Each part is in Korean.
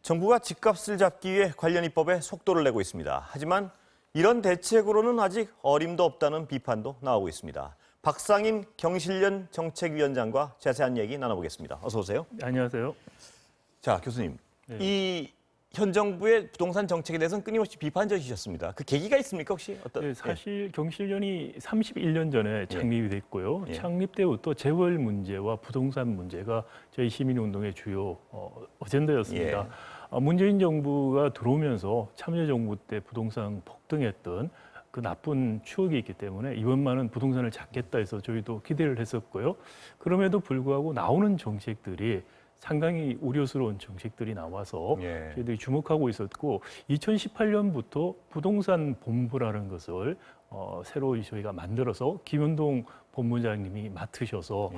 정부가 집값을 잡기 위해 관련 입법에 속도를 내고 있습니다. 하지만 이런 대책으로는 아직 어림도 없다는 비판도 나오고 있습니다. 박상인 경실련 정책위원장과 자세한 얘기 나눠보겠습니다. 어서 오세요. 안녕하세요. 자, 교수님. 네. 이 현 정부의 부동산 정책에 대해서는 끊임없이 비판적이셨습니다. 그 계기가 있습니까, 혹시? 네, 사실 경실련이 31년 전에 창립이 됐고요. 예. 창립 때부터 재벌 문제와 부동산 문제가 저희 시민운동의 주요 어젠다였습니다. 문재인 정부가 들어오면서 참여정부 때 부동산 폭등했던 그 나쁜 추억이 있기 때문에 이번만은 부동산을 잡겠다 해서 저희도 기대를 했었고요. 그럼에도 불구하고 나오는 정책들이 상당히 우려스러운 정책들이 나와서 저희들이 주목하고 있었고 2018년부터 부동산 본부라는 것을 새로 저희가 만들어서 김현동 본부장님이 맡으셔서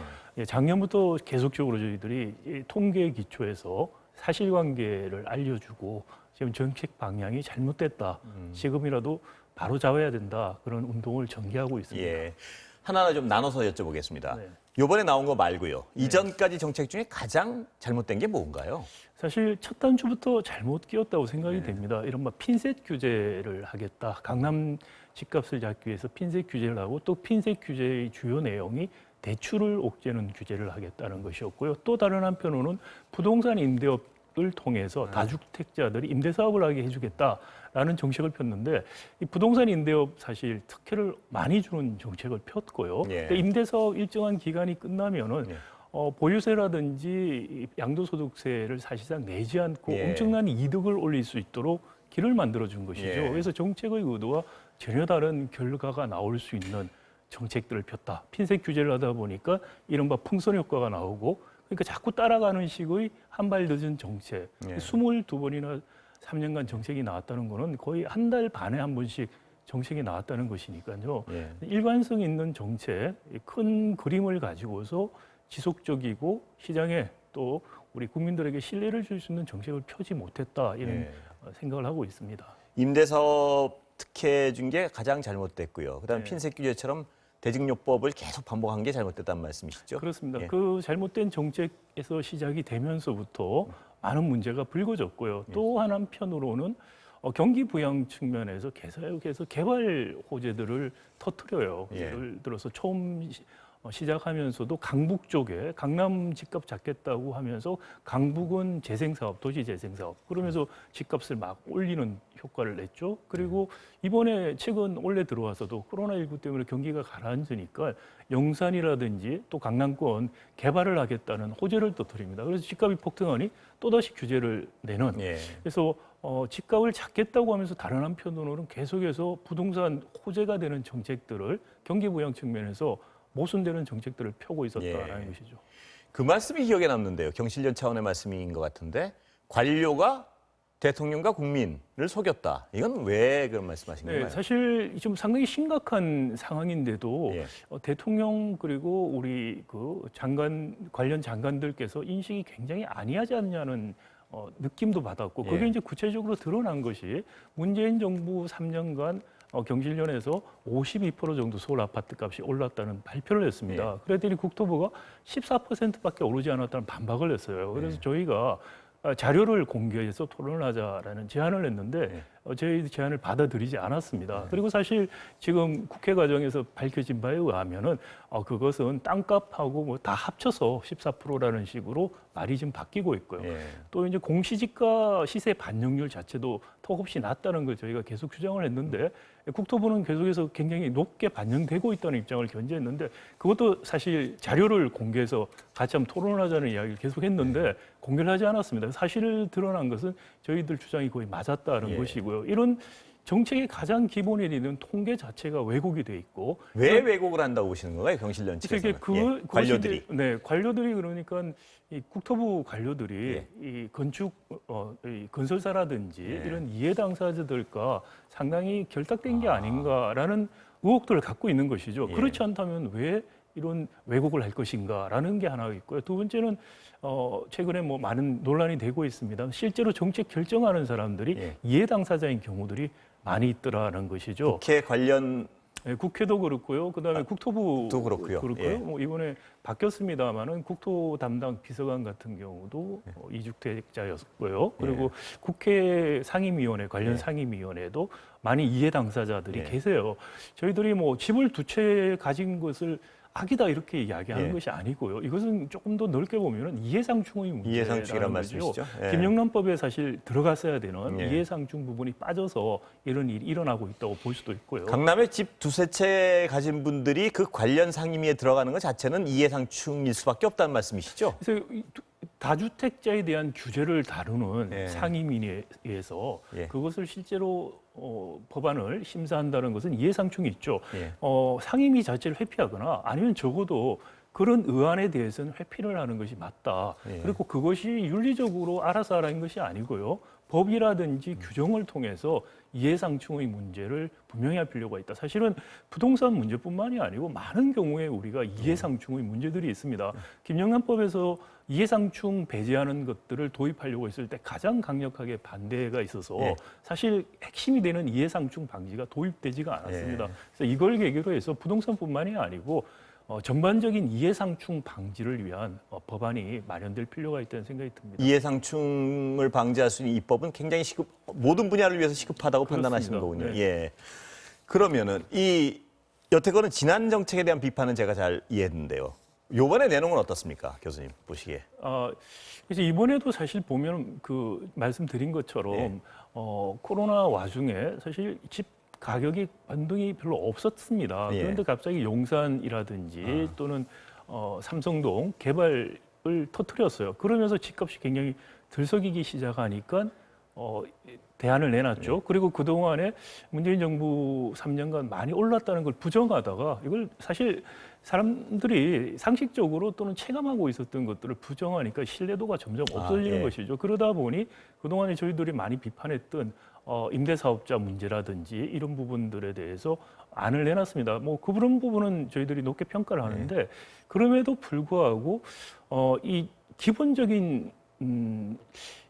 작년부터 계속적으로 저희들이 이 통계 기초에서 사실관계를 알려주고 지금 정책 방향이 잘못됐다. 지금이라도 바로 잡아야 된다. 그런 운동을 전개하고 있습니다. 예. 하나하나 좀 나눠서 여쭤보겠습니다. 네. 이번에 나온 거 말고요. 이전까지 정책 중에 가장 잘못된 게 뭔가요? 사실 첫 단추부터 잘못 끼웠다고 생각이 됩니다. 이른바 핀셋 규제를 하겠다. 강남 집값을 잡기 위해서 핀셋 규제를 하고 또 핀셋 규제의 주요 내용이 대출을 옥죄는 규제를 하겠다는 것이었고요. 또 다른 한편으로는 부동산 임대업을 통해서 다주택자들이 임대 사업을 하게 해주겠다라는 정책을 폈는데 이 부동산 임대업 사실 특혜를 많이 주는 정책을 폈고요. 근데 임대 사업 일정한 기간이 끝나면은 보유세라든지 양도소득세를 사실상 내지 않고 엄청난 이득을 올릴 수 있도록 길을 만들어준 것이죠. 그래서 정책의 의도와 전혀 다른 결과가 나올 수 있는 정책들을 폈다. 핀셋 규제를 하다 보니까 이른바 풍선 효과가 나오고 그러니까 자꾸 따라가는 식의 한 발 늦은 정책. 22번이나 3년간 정책이 나왔다는 거는 거의 한 달 반에 한 번씩 정책이 나왔다는 것이니까요. 일관성 있는 정책, 큰 그림을 가지고서 지속적이고 시장에 또 우리 국민들에게 신뢰를 줄 수 있는 정책을 펴지 못했다 이런 생각을 하고 있습니다. 임대사업 특혜 준 게 가장 잘못됐고요. 그다음 네. 핀셋 규제처럼 대증요법을 계속 반복한 게 잘못됐다는 말씀이시죠? 그렇습니다. 그 잘못된 정책에서 시작이 되면서부터 많은 문제가 불거졌고요. 또 한편으로는 경기 부양 측면에서 계속해서 개발 호재들을 터뜨려요. 예를 들어서 처음 시작하면서도 강북 쪽에 강남 집값 잡겠다고 하면서 강북은 재생사업, 도시 재생사업 그러면서 집값을 막 올리는 효과를 냈죠. 그리고 이번에 최근 올해 들어와서도 코로나19 때문에 경기가 가라앉으니까 용산이라든지 또 강남권 개발을 하겠다는 호재를 터뜨립니다. 그래서 집값이 폭등하니 또다시 규제를 내는. 그래서 집값을 잡겠다고 하면서 다른 한편으로는 계속해서 부동산 호재가 되는 정책들을 경기 부양 측면에서 모순되는 정책들을 펴고 있었다라는 것이죠. 그 말씀이 기억에 남는데요. 경실련 차원의 말씀인 것 같은데 관료가 대통령과 국민을 속였다. 이건 왜 그런 말씀하신 건가요? 사실 좀 상당히 심각한 상황인데도 대통령 그리고 우리 그 관련 장관들께서 인식이 굉장히 아니하지 않냐는 느낌도 받았고 그게 이제 구체적으로 드러난 것이 문재인 정부 3년간 경실련에서 52% 정도 서울 아파트 값이 올랐다는 발표를 했습니다. 그랬더니 국토부가 14%밖에 오르지 않았다는 반박을 했어요. 그래서 저희가 자료를 공개해서 토론을 하자라는 제안을 했는데 저희 제안을 받아들이지 않았습니다. 그리고 사실 지금 국회 과정에서 밝혀진 바에 의하면은 그것은 땅값하고 뭐 다 합쳐서 14%라는 식으로 말이 좀 바뀌고 있고요. 또 이제 공시지가 시세 반영률 자체도 턱없이 낮다는 걸 저희가 계속 주장을 했는데 국토부는 계속해서 굉장히 높게 반영되고 있다는 입장을 견지했는데 그것도 사실 자료를 공개해서 같이 한번 토론을 하자는 이야기를 계속 했는데 공개를 하지 않았습니다. 사실 드러난 것은 저희들 주장이 거의 맞았다는 것이고요. 이런 정책의 가장 기본에 있는 통계 자체가 왜곡이 돼 있고 왜 왜곡을 한다고 보시는 건가요, 경실련 측에서는? 관료들이. 관료들이 그러니까 이 국토부 관료들이 이 이 건설사라든지 이런 이해 당사자들과 상당히 결탁된 게 아닌가라는 의혹들을 갖고 있는 것이죠. 그렇지 않다면 왜 이런 왜곡을 할 것인가라는 게 하나 있고요. 두 번째는 최근에 뭐 많은 논란이 되고 있습니다. 실제로 정책 결정하는 사람들이 이해 당사자인 경우들이 많이 있더라는 것이죠. 국회 관련 네, 국회도 그렇고요. 그다음에 국토부도 그렇고요. 예. 뭐 이번에 바뀌었습니다만은 국토 담당 비서관 같은 경우도 이주택자였고요. 그리고 국회 상임위원회 관련 상임위원회도 많이 이해 당사자들이 계세요. 저희들이 뭐 집을 두 채 가진 것을 악이다 이렇게 이야기하는 것이 아니고요. 이것은 조금 더 넓게 보면은 이해상충의 문제라는 이해상충이란 거죠. 말씀이시죠? 예. 김영란법에 사실 들어갔어야 되는 이해상충 부분이 빠져서 이런 일이 일어나고 있다고 볼 수도 있고요. 강남에 집 두세 채 가진 분들이 그 관련 상임위에 들어가는 것 자체는 이해상충일 수밖에 없다는 말씀이시죠? 그래서 이 다주택자에 대한 규제를 다루는 상임위에서 그것을 실제로 법안을 심사한다는 것은 이해상충이 있죠. 상임위 자체를 회피하거나 아니면 적어도 그런 의안에 대해서는 회피를 하는 것이 맞다. 그리고 그것이 윤리적으로 알아서 하라는 것이 아니고요. 법이라든지 규정을 통해서 이해상충의 문제를 분명히 할 필요가 있다. 사실은 부동산 문제뿐만이 아니고 많은 경우에 우리가 이해상충의 문제들이 있습니다. 김영란법에서 이해상충 배제하는 것들을 도입하려고 했을 때 가장 강력하게 반대가 있어서 사실 핵심이 되는 이해상충 방지가 도입되지가 않았습니다. 그래서 이걸 계기로 해서 부동산뿐만이 아니고 전반적인 이해상충 방지를 위한 법안이 마련될 필요가 있다는 생각이 듭니다. 이해상충을 방지할 수 있는 이 법은 굉장히 모든 분야를 위해서 시급하다고 판단하시는 거군요. 네. 예. 그러면은 여태껏은 지난 정책에 대한 비판은 제가 잘 이해했는데요. 요번에 내놓은 건 어떻습니까, 교수님 보시기에? 그래서 이번에도 사실 보면 그 말씀드린 것처럼 코로나 와중에 사실 집 가격이 변동이 별로 없었습니다. 그런데 갑자기 용산이라든지 또는 삼성동 개발을 터뜨렸어요. 그러면서 집값이 굉장히 들썩이기 시작하니까 대안을 내놨죠. 그리고 그동안에 문재인 정부 3년간 많이 올랐다는 걸 부정하다가 이걸 사실 사람들이 상식적으로 또는 체감하고 있었던 것들을 부정하니까 신뢰도가 점점 없어지는 것이죠. 그러다 보니 그동안에 저희들이 많이 비판했던 임대사업자 문제라든지 이런 부분들에 대해서 안을 내놨습니다. 뭐 그런 부분은 저희들이 높게 평가를 하는데 그럼에도 불구하고 이 기본적인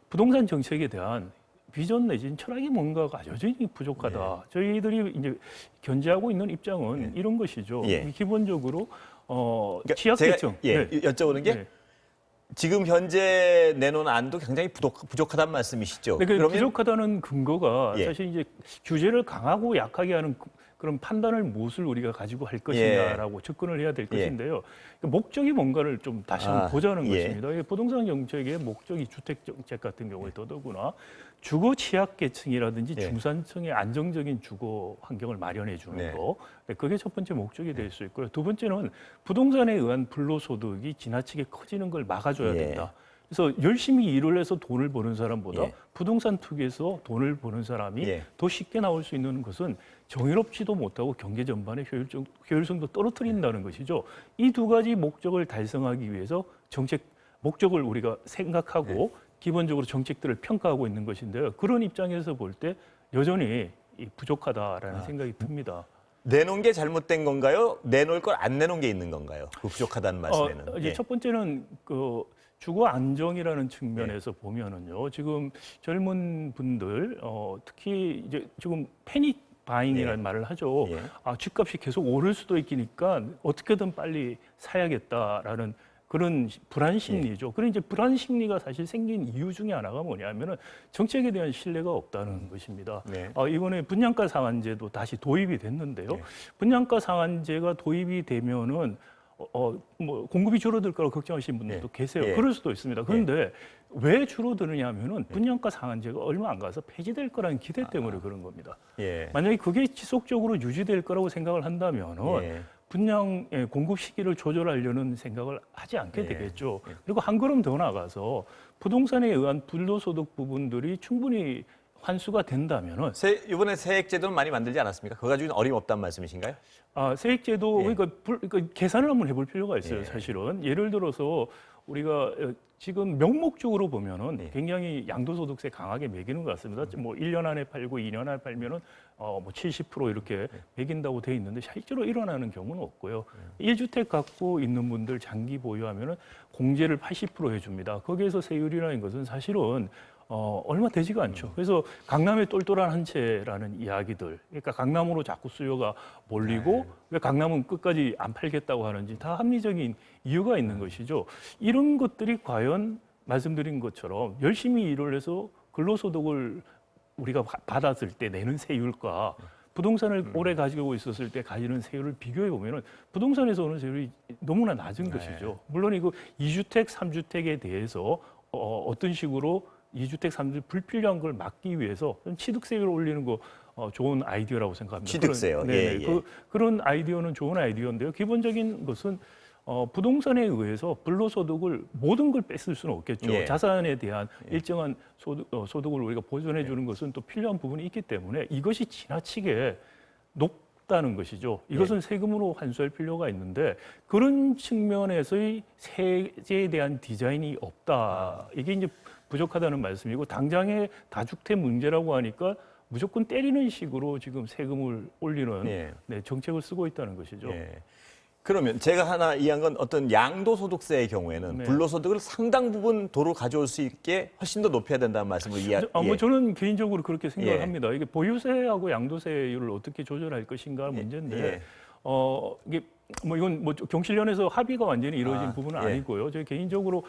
부동산 정책에 대한 비전 내지는 철학이 뭔가가 여전히 부족하다. 저희들이 이제 견지하고 있는 입장은 이런 것이죠. 기본적으로 그러니까 취약계층. 제가 여쭤보는 게 지금 현재 내놓은 안도 굉장히 부족하다는 말씀이시죠? 그러면 부족하다는 근거가 사실 이제 규제를 강하고 약하게 하는 그런 판단을 무엇을 우리가 가지고 할 것이냐라고 접근을 해야 될 것인데요. 목적이 뭔가를 좀 다시 한번 보자는 것입니다. 부동산 정책의 목적이 주택 정책 같은 경우에 더더구나 주거 취약계층이라든지 중산층의 안정적인 주거 환경을 마련해 주는 거. 그게 첫 번째 목적이 될 수 있고요. 두 번째는 부동산에 의한 불로소득이 지나치게 커지는 걸 막아줘야 된다. 그래서 열심히 일을 해서 돈을 버는 사람보다 부동산 투기에서 돈을 버는 사람이 더 쉽게 나올 수 있는 것은 정의롭지도 못하고 경제 전반의 효율성도 떨어뜨린다는 것이죠. 이 두 가지 목적을 달성하기 위해서 목적을 우리가 생각하고 기본적으로 정책들을 평가하고 있는 것인데요. 그런 입장에서 볼 때 여전히 부족하다라는 생각이 듭니다. 내놓은 게 잘못된 건가요? 내놓을 걸 안 내놓은 게 있는 건가요? 그 부족하다는 말씀에는. 이제 첫 번째는 그 주거 안정이라는 측면에서 보면은요. 지금 젊은 분들 특히 이제 지금 패닉 바잉이라는 말을 하죠. 집값이 계속 오를 수도 있으니까 어떻게든 빨리 사야겠다라는 그런 불안 심리죠. 그런 이제 불안 심리가 사실 생긴 이유 중에 하나가 뭐냐면은 정책에 대한 신뢰가 없다는 것입니다. 이번에 분양가 상한제도 다시 도입이 됐는데요. 분양가 상한제가 도입이 되면은 뭐 공급이 줄어들 거라고 걱정하시는 분들도 계세요. 그럴 수도 있습니다. 그런데 왜 줄어드느냐 하면은 분양가 상한제가 얼마 안 가서 폐지될 거라는 기대 때문에 그런 겁니다. 만약에 그게 지속적으로 유지될 거라고 생각을 한다면은 분양의 공급 시기를 조절하려는 생각을 하지 않게 되겠죠. 그리고 한 걸음 더 나가서 부동산에 의한 불로소득 부분들이 충분히 환수가 된다면은 이번에 세액제도는 많이 만들지 않았습니까? 그거 가지고는 어림없다는 말씀이신가요? 세액제도 그러니까 계산을 한번 해볼 필요가 있어요. 사실은 예를 들어서 우리가 지금 명목적으로 보면은 굉장히 양도소득세 강하게 매기는 것 같습니다. 뭐 1년 안에 팔고 2년 안에 팔면은 뭐 70% 이렇게 매긴다고 돼 있는데 실제로 일어나는 경우는 없고요. 1주택 갖고 있는 분들 장기 보유하면은 공제를 80% 해줍니다. 거기에서 세율이라는 것은 사실은 얼마 되지가 않죠. 그래서 강남의 똘똘한 한 채라는 이야기들, 그러니까 강남으로 자꾸 수요가 몰리고 왜 강남은 끝까지 안 팔겠다고 하는지 다 합리적인 이유가 있는 것이죠. 이런 것들이 과연 말씀드린 것처럼 열심히 일을 해서 근로소득을 우리가 받았을 때 내는 세율과 부동산을 오래 가지고 있었을 때 가지는 세율을 비교해 보면은 부동산에서 오는 세율이 너무나 낮은 것이죠. 물론 이거 2주택, 3주택에 대해서 어떤 식으로 2주택, 3주택 불필요한 걸 막기 위해서 취득세율을 올리는 거 좋은 아이디어라고 생각합니다. 취득세요. 예. 그런 아이디어는 좋은 아이디어인데요. 기본적인 것은 부동산에 의해서 불로소득을 모든 걸 뺏을 수는 없겠죠. 예. 자산에 대한 일정한 소득을 우리가 보존해 주는 것은 또 필요한 부분이 있기 때문에 이것이 지나치게 높다는 것이죠. 이것은 세금으로 환수할 필요가 있는데 그런 측면에서의 세제에 대한 디자인이 없다. 이게 이제 부족하다는 말씀이고 당장의 다주택 문제라고 하니까 무조건 때리는 식으로 지금 세금을 올리는 정책을 쓰고 있다는 것이죠. 그러면 제가 하나 이해한 건 어떤 양도소득세의 경우에는 불로소득을 상당 부분 도로 가져올 수 있게 훨씬 더 높여야 된다는 말씀을 뭐 저는 개인적으로 그렇게 생각을 합니다. 이게 보유세하고 양도세율을 어떻게 조절할 것인가 문제인데 이게 뭐 이건 뭐 경실련에서 합의가 완전히 이루어진 부분은 아니고요. 저희 개인적으로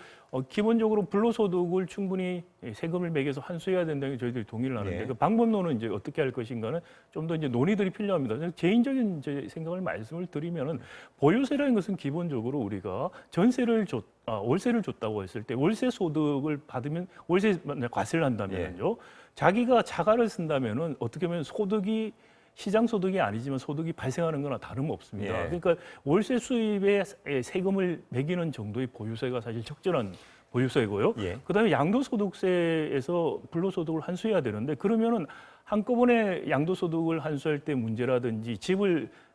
기본적으로 불로소득을 충분히 세금을 매겨서 환수해야 된다는 게 저희들이 동의를 하는데 그 방법론은 이제 어떻게 할 것인가는 좀 더 이제 논의들이 필요합니다. 개인적인 제 생각을 말씀을 드리면은 보유세라는 것은 기본적으로 우리가 전세를 월세를 줬다고 했을 때 월세 소득을 받으면 월세 과세를 한다면요. 자기가 자가를 쓴다면은 어떻게 보면 소득이 시장 소득이 아니지만 소득이 발생하는 거나 다름없습니다. 그러니까 월세 수입에 세금을 매기는 정도의 보유세가 사실 적절한 보유세고요. 그다음에 양도소득세에서 불로소득을 환수해야 되는데 그러면은 한꺼번에 양도소득을 환수할 때 문제라든지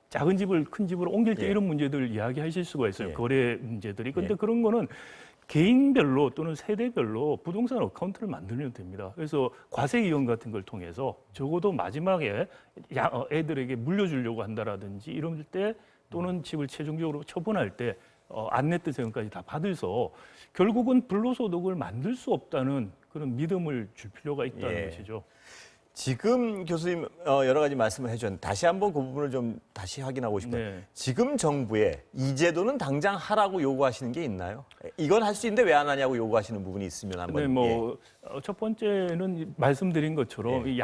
작은 집을 큰 집으로 옮길 때 이런 문제들을 이야기하실 수가 있어요. 거래 문제들이. 근데 그런 거는 개인별로 또는 세대별로 부동산 어카운트를 만들면 됩니다. 그래서 과세 이용 같은 걸 통해서 적어도 마지막에 애들에게 물려주려고 한다라든지 이럴 때 또는 집을 최종적으로 처분할 때 안 냈던 세금까지 다 받아서 결국은 불로소득을 만들 수 없다는 그런 믿음을 줄 필요가 있다는 것이죠. 지금 교수님 여러 가지 말씀을 해주셨는데 다시 한번 그 부분을 좀 다시 확인하고 싶어요. 지금 정부에 이 제도는 당장 하라고 요구하시는 게 있나요? 이건 할 수 있는데 왜 안 하냐고 요구하시는 부분이 있으면 한번. 첫 번째는 말씀드린 것처럼 이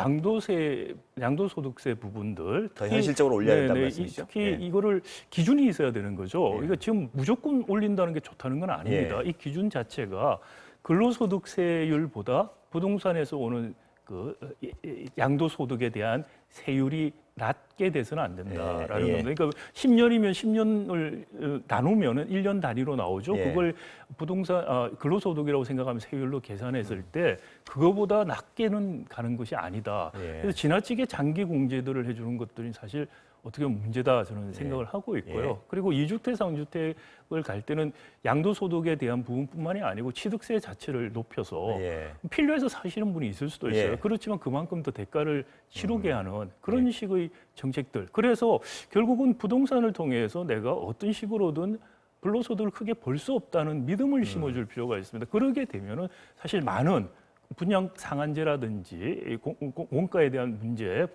양도소득세 부분들 더 현실적으로 올려야 된다는 말씀이시죠? 특히 이거를 기준이 있어야 되는 거죠. 이거 지금 무조건 올린다는 게 좋다는 건 아닙니다. 이 기준 자체가 근로소득세율보다 부동산에서 오는 그 양도소득에 대한 세율이 낮게 돼서는 안 된다라는 겁니다. 그러니까 10년이면 10년을 나누면은 1년 단위로 나오죠. 그걸 부동산 근로소득이라고 생각하면 세율로 계산했을 때 그거보다 낮게는 가는 것이 아니다. 그래서 지나치게 장기 공제들을 해주는 것들이 사실 어떻게 보면 문제다 저는 생각을 하고 있고요. 그리고 2주택, 3주택을 갈 때는 양도소득에 대한 부분뿐만이 아니고 취득세 자체를 높여서 필요해서 사시는 분이 있을 수도 있어요. 그렇지만 그만큼 더 대가를 치르게 하는 그런 식의 정책들. 그래서 결국은 부동산을 통해서 내가 어떤 식으로든 불로소득을 크게 벌 수 없다는 믿음을 심어줄 필요가 있습니다. 그러게 되면은 사실 많은 분양 상한제라든지 원가에 대한 문제,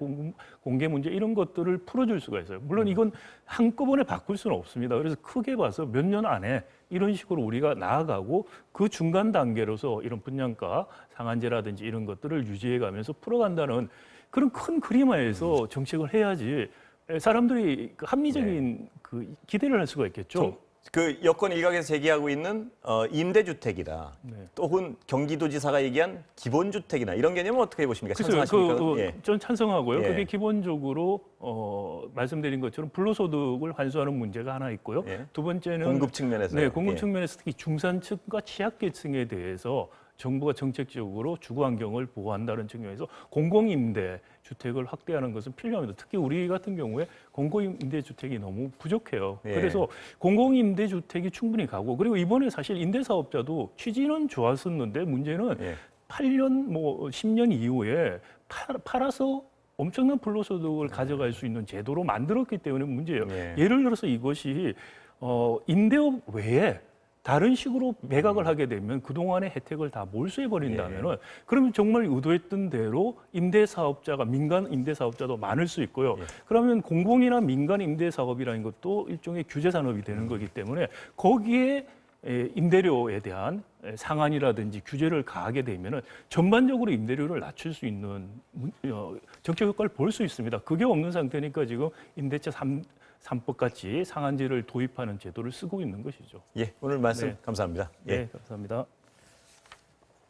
공개 문제 이런 것들을 풀어줄 수가 있어요. 물론 이건 한꺼번에 바꿀 수는 없습니다. 그래서 크게 봐서 몇 년 안에 이런 식으로 우리가 나아가고 그 중간 단계로서 이런 분양가 상한제라든지 이런 것들을 유지해가면서 풀어간다는 그런 큰 그림하에서 정책을 해야지 사람들이 합리적인 그 기대를 할 수가 있겠죠. 그 여권 일각에서 제기하고 있는 임대주택이다. 또 혹은 경기도지사가 얘기한 기본주택이나 이런 개념은 어떻게 보십니까? 찬성하십니까? 전 찬성하고요. 그게 기본적으로 말씀드린 것처럼 불로소득을 환수하는 문제가 하나 있고요. 두 번째는 공급 측면에서. 공급 측면에서 특히 중산층과 취약계층에 대해서 정부가 정책적으로 주거 환경을 보호한다는 측면에서 공공임대 주택을 확대하는 것은 필요합니다. 특히 우리 같은 경우에 공공임대 주택이 너무 부족해요. 그래서 공공임대 주택이 충분히 가고 그리고 이번에 사실 임대사업자도 취지는 좋았었는데 문제는 8년 뭐 10년 이후에 팔아서 엄청난 불로소득을 가져갈 수 있는 제도로 만들었기 때문에 문제예요. 예를 들어서 이것이 임대업 외에 다른 식으로 매각을 하게 되면 그동안의 혜택을 다 몰수해 버린다면은 그러면 정말 의도했던 대로 임대사업자가 민간 임대사업자도 많을 수 있고요. 그러면 공공이나 민간 임대사업이라는 것도 일종의 규제산업이 되는 거기 때문에 거기에 임대료에 대한 상한이라든지 규제를 가하게 되면은 전반적으로 임대료를 낮출 수 있는 정책 효과를 볼 수 있습니다. 그게 없는 상태니까 지금 임대차 3법 같이 상한제를 도입하는 제도를 쓰고 있는 것이죠. 예, 오늘 말씀 감사합니다. 네, 감사합니다.